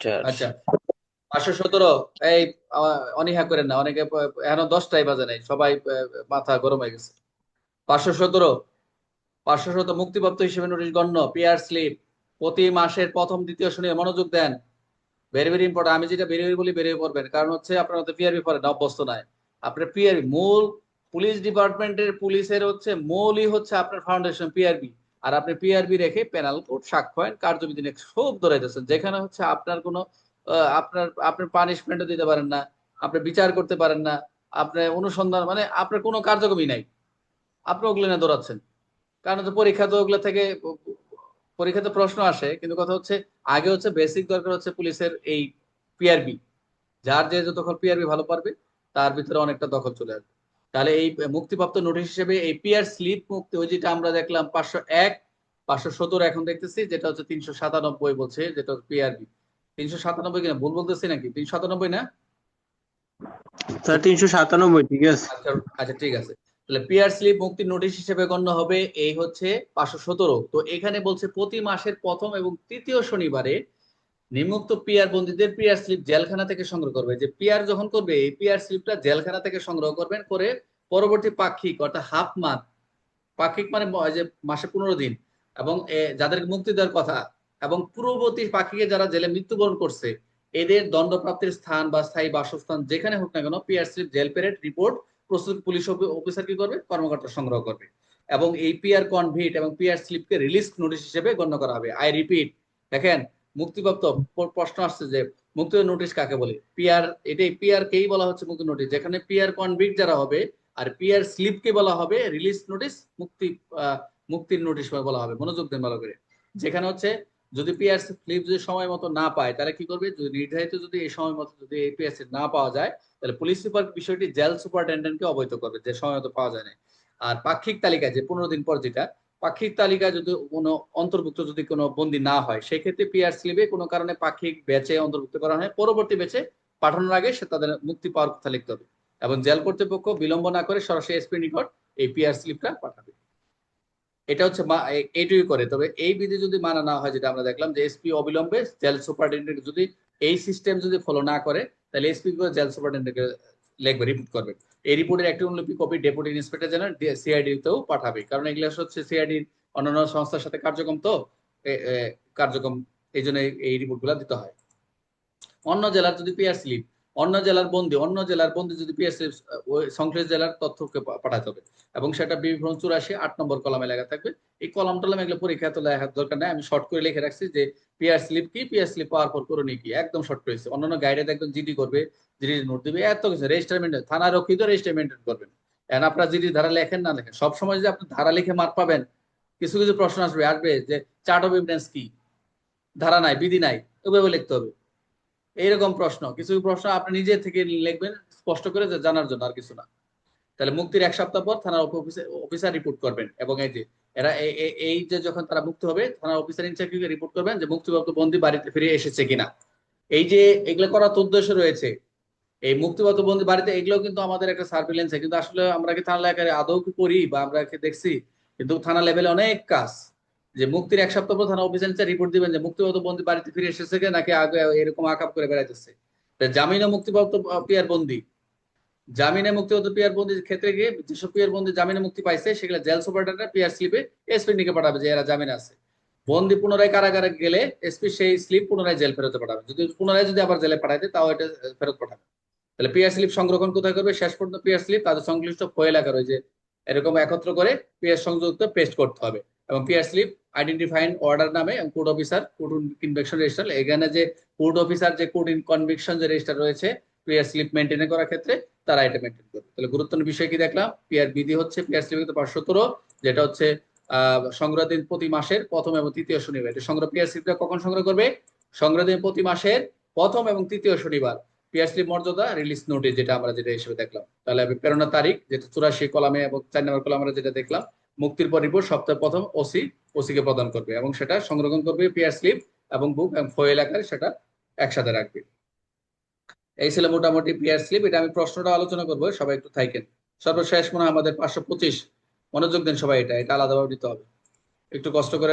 Star. আচ্ছা, 517। এই অনীহা করেন না, অনেকে এখনো 10টাই বাজে নাই, সবাই মাথা গরম হয়ে গেছে। 517, 517 মুক্তিপ্রাপ্ত হিসেবে নোটিশ গণ্য পিআর স্লিপ প্রতি মাসের প্রথম দ্বিতীয় শনিবার, মনোযোগ দেন। Very very important. আমি যেটা বেরিয়ে বলি বেরিয়ে পড়বেন, কারণ হচ্ছে আপনার হয়তো পিআরবি পড়েন না, অভ্যস্ত নাই। আপনার পিআরবি মূল, পুলিশ ডিপার্টমেন্টের পুলিশের হচ্ছে মূলই হচ্ছে আপনার ফাউন্ডেশন পিআরবি। আর আপনি পিআরবি রেখে পেনাল কোড, সাক্ষ্য আইন, কার্যবিধি নিয়ে সব ধরাইতেছেন, যেখানে হচ্ছে আপনার কোনো আপনার আপনার পানিশমেন্টও দিতে পারেন না, আপনি বিচার করতে পারেন না, আপনার অনুসন্ধান মানে আপনার কোনো কার্যক্রমই নাই, আপনি ওগুলো নিয়ে দৌড়াচ্ছেন। কারণ হচ্ছে পরীক্ষা তো ওগুলা থেকে, পরীক্ষাতে প্রশ্ন আসে, কিন্তু কথা হচ্ছে আগে হচ্ছে বেসিক দরকার হচ্ছে পুলিশের এই পিআরবি। যার যে যতক্ষণ পিআরবি ভালো পারবে, তার ভিতরে অনেকটা দখল চলে আসবে। তাহলে এই মুক্তিপ্রাপ্ত নোটিশ হিসেবে এই পিআর স্লিপ মুক্তি, ওই যেটা আমরা দেখলাম 501, 517 এখন দেখতেছি, যেটা হচ্ছে 397 বলছে, যেটা পিআরবি 397 কিনা ভুল বলতেছি নাকি, 397 না? স্যার 397, ঠিক আছে। আচ্ছা, আচ্ছা ঠিক আছে। তাহলে পিআর স্লিপ মুক্তির নোটিশ হিসেবে গণ্য হবে এই হচ্ছে 517। তো এখানে বলছে প্রতি মাসের প্রথম এবং তৃতীয় শনিবারে নিম্নোক্ত পিআর বন্দীদের পিআর স্লিপ জেলখানা থেকে সংগ্রহ করবে। যে পিআর যখন করবে, এই পিআর স্লিপটা জেলখানা থেকে সংগ্রহ করবেন করে পরবর্তী পাক্ষিক অর্থাৎ হাফ মান্থ, পাক্ষিক মানে যে মাসে 15 দিন, এবং যাদের মুক্তি দেওয়ার কথা, এবং পূর্ববর্তী পাক্ষিকে যারা জেলে মৃত্যুবরণ করছে, এদের দণ্ডপ্রাপ্তির স্থান বা স্থায়ী বাসস্থান যেখানে হোক না কেন, PR slip jail parade report প্রস্তুত পুলিশ অফিসার কি করবে, কর্মকর্তা সংগ্রহ করবে। এবং এই পিআর কনভিট এবং পিআর স্লিপকে রিলিজ নোটিশ হিসেবে গণ্য করা হবে। আই রিপিট, দেখেন, মুক্তিপ্রাপ্ত প্রশ্ন আসছে যে মুক্তি নোটিশ কাকে বলে। পিআর, এটাই পিআর কেই বলা হচ্ছে মুক্তি নোটিশ, যেখানে পিআর কনভিক্ট যারা হবে। আর পিআর স্লিপ কে বলা হবে রিলিজ নোটিশ, মুক্তি মুক্তির নোটিশ বলা হবে। মনোযোগ দেন ভালো করে। যেখানে হচ্ছে যদি পিআর স্লিপ যদি সময় মতো না পায়, তাহলে কি করবে, যদি নির্ধারিত যদি এই সময় মতো যদি এই পিআর স্লিপ না পাওয়া যায়, তাহলে পুলিশ সুপার বিষয়টি জেল সুপারিনটেন্ডেন্টকে অবহিত করবে যে সময় মতো পাওয়া যায় না। আর পাক্ষিক তালিকায় যে 15 দিন পর যেটা, পাক্ষিক তালিকায় যদি কোনো অন্তর্ভুক্ত যদি কোনো বন্দী না হয়, সেক্ষেত্রে পিআর স্লিপে কোনো কারণে পাক্ষিক ব্যাচে অন্তর্ভুক্ত করা হয়, পরবর্তী ব্যাচে পাঠানোর আগে সে তাদের মুক্তি পাওয়ার কথা লিখতে হবে। এবং জেল কর্তৃপক্ষ বিলম্ব না করে সরাসরি এসপি নিকট এই পিআর স্লিপটা পাঠাবে। এটা হচ্ছে এইটুকুই করে। তবে এই বিধি যদি মানা না হয়, যেটা আমরা দেখলাম যে এসপি অবিলম্বে জেল সুপারিনটেন্ডেন্ট যদি এই সিস্টেম যদি ফলো না করে, তাহলে এসপি জেল সুপারিনটেন্ডেন্টকে লিখবে, রিপোর্ট করবে। এই রিপোর্টের একটি অনুলিপি copy deputy inspector general CID তেও পাঠাবে, কারণ এগুলো হচ্ছে সিআইডির অন্যান্য সংস্থার সাথে কার্যক্রম, তো কার্যক্রম, এই জন্য এই রিপোর্ট গুলা দিতে হয়। অন্য জেলার যদি পিআর স্লিপ, অন্য জেলার বন্দি যদি পিআর স্লিপ ওই সংশ্লিষ্ট জেলার তথ্যকে পাঠাতে হবে। এবং সেটা বিবরণ 84 8 নম্বর কলামে লেখা থাকবে। এই কলাম টলাম এগুলো পরীক্ষা তো লেখার দরকার নাই, আমি শর্ট করে লিখে রাখছি যে পিআর স্লিপ কি, পিআর স্লিপ পাওয়ার পর করণীয় কি, একদম শর্ট করেছি। অন্যান্য গাইডে একদম জিডি করবে, জিডি নোট দিবে, এত কিছু রেজিস্টার মেনটেন, থানা রক্ষিত রেজিস্টার মেনটেন করবেন। এখন আপনার জিডি ধারা লেখেন না লেখেন, সবসময় যে আপনি ধারা লিখে মার্ক পাবেন, কিছু কিছু প্রশ্ন আসবে আসবে যে চার্ট অফ এভিডেন্স কি, ধারা নাই, বিধি নাই, ওইভাবে লিখতে হবে। এইরকম প্রশ্ন, কিছু প্রশ্ন আপনি নিজে থেকে লিখবেন স্পষ্ট করে, যে জানার জন্য, আর কিছু না। তাহলে মুক্তির 1 সপ্তাহ পর থানার অফিসার রিপোর্ট করবেন। এবং এই যে এরা এই যে যখন তারা মুক্ত হবে, থানার অফিসার ইনচার্জকে রিপোর্ট করবেন যে মুক্তিপ্রাপ্ত বন্দী বাড়িতে ফিরে এসেছে কিনা। এই যে এগুলো করার তো উদ্দেশ্য রয়েছে, এই মুক্তিপ্রাপ্ত বন্দী বাড়িতে, এগুলো কিন্তু আমাদের একটা সার্ভিলেন্স, কিন্তু আসলে আমরা কি থানা এলাকায় আদৌ কি করি বা আমরা কি দেখছি? কিন্তু থানা লেভেলে অনেক কাজ, যে মুক্তির 1 সপ্তাহ পর থানা অফিসার রিপোর্ট দিবেন যে মুক্তিপ্রাপ্ত বন্দী বাড়িতে ফিরে এসেছে কি নাকি আগে এরকম আকাম করে বেড়াইতেছে। জামিনে মুক্তিপ্রাপ্ত পিয়ার বন্দী, জামিনে মুক্তিপ্রাপ্ত পিয়ার বন্দির ক্ষেত্রে গিয়ে যেসব পিয়ার বন্দি জামিনে মুক্তি পাইছে, সেগুলো জেল সুপারিনটেন্ডেন্ট পিয়ার স্লিপে এসপি নিকে পাঠাবে যে এরা জামিনে আছে। বন্দি পুনরায় কারাগারে গেলে এসপি সেই স্লিপ পুনরায় জেল ফেরত পাঠাবে, যদি পুনরায় যদি আবার জেলে পাঠাইতে, তাও এটা ফেরত পাঠাবে। তাহলে পিআর স্লিপ সংরক্ষণ কোথায় করবে, শেষ পর্যন্ত পিআর স্লিপ তাদের সংশ্লিষ্ট ফয়েল এলাকার ওই যে এরকম একত্র করে পিআর সংযুক্ত পেস্ট করতে হবে। এবং পিআর স্লিপ আইডেন্টিফাইং অর্ডার নামে এবং court officer court conviction register, এখানে যে কোর্ট অফিসার যে কোর্ট কনভিকশন যে রেজিস্টার রয়েছে পিআর স্লিপ মেনটেন করার ক্ষেত্রে, তারা এটা মেনটেন করবে। তাহলে গুরুত্বপূর্ণ বিষয় কি দেখলাম, পিআর বিধি হচ্ছে পিআর স্লিপ 517, যেটা হচ্ছে সংগ্রহ দিন প্রতি মাসের প্রথম এবং তৃতীয় শনিবার। এটা সংগ্রহ, পিআর স্লিপটা কখন সংগ্রহ করবে, সংগ্রহ দিন প্রতি মাসের প্রথম এবং তৃতীয় শনিবার। পিআর স্লিপ মর্যাদা রিলিজ নোটিশ, যেটা আমরা যেটা হিসেবে দেখলাম। তাহলে প্রেরণার তারিখ যেটা 84 কলামে এবং 4 নম্বর কলামে আমরা যেটা দেখলাম, মুক্তির পর রিপোর্ট সপ্তাহে প্রথম ওসি কে প্রদান করবে, এবং সেটা সংরক্ষণ করবে পিআর স্লিপ এবং বুক এবং ফয়েল আকারে সেটা একসাথে রাখবে। এই ছিল মোটামুটি পিআর স্লিপ। এটা আমি প্রশ্নটা আলোচনা করবো, সবাই একটু থাকেন। সর্বশেষ মনে হয় আমাদের 525, মনোযোগ দেন সবাই, এটা এটা আলাদাভাবে দিতে হবে, একটু কষ্ট করে